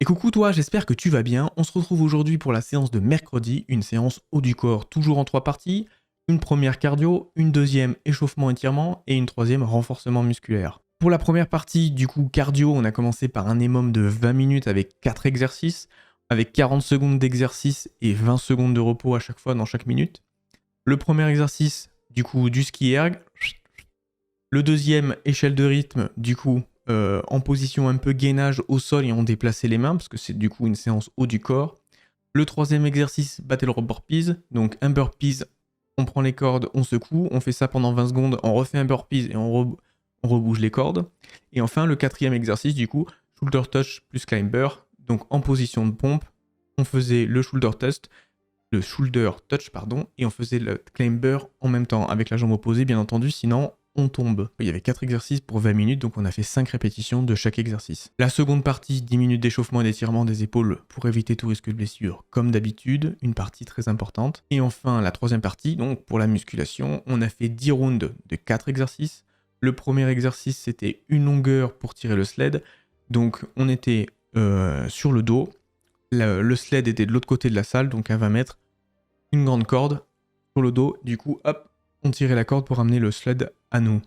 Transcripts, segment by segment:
Et coucou toi, j'espère que tu vas bien. On se retrouve aujourd'hui pour la séance de mercredi, une séance haut du corps, toujours en 3 parties. Une première cardio, une deuxième échauffement étirement et une troisième renforcement musculaire. Pour la première partie, du coup cardio, on a commencé par un EMOM de 20 minutes avec 4 exercices, avec 40 secondes d'exercice et 20 secondes de repos à chaque fois dans chaque minute. Le premier exercice, du coup du ski erg. Le deuxième, échelle de rythme, du coup, en position un peu gainage au sol et on déplaçait les mains, parce que c'est du coup une séance haut du corps. Le troisième exercice, battle rope burpees. Donc un burpees, on prend les cordes, on secoue, on fait ça pendant 20 secondes, on refait un burpees et on rebouge les cordes. Et enfin, le quatrième exercice, du coup, shoulder touch plus climber. Donc en position de pompe, on faisait le shoulder touch, et on faisait le climber en même temps, avec la jambe opposée, bien entendu, sinon on tombe. Il y avait 4 exercices pour 20 minutes, donc on a fait 5 répétitions de chaque exercice. La seconde partie, 10 minutes d'échauffement et d'étirement des épaules pour éviter tout risque de blessure, comme d'habitude, une partie très importante. Et enfin, la troisième partie, donc pour la musculation, on a fait 10 rounds de 4 exercices. Le premier exercice, c'était une longueur pour tirer le sled. Donc on était sur le dos, le sled était de l'autre côté de la salle, donc à 20 mètres, une grande corde sur le dos, du coup, hop, on tirait la corde pour ramener le sled à nous.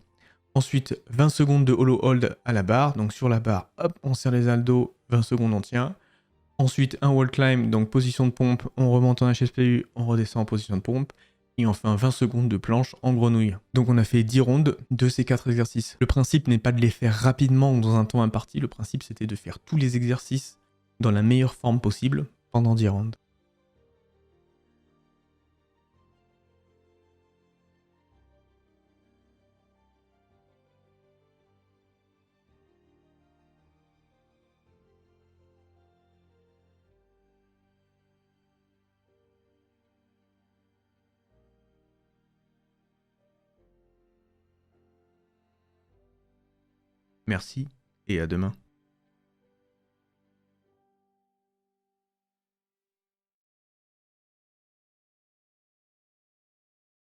Ensuite, 20 secondes de hollow hold à la barre, donc sur la barre, hop, on serre les abdos, 20 secondes on tient. Ensuite, un wall climb, donc position de pompe, on remonte en HSPU, on redescend en position de pompe. Et enfin 20 secondes de planche en grenouille. Donc on a fait 10 rondes de ces 4 exercices. Le principe n'est pas de les faire rapidement ou dans un temps imparti, le principe c'était de faire tous les exercices dans la meilleure forme possible pendant 10 rounds. Merci et à demain.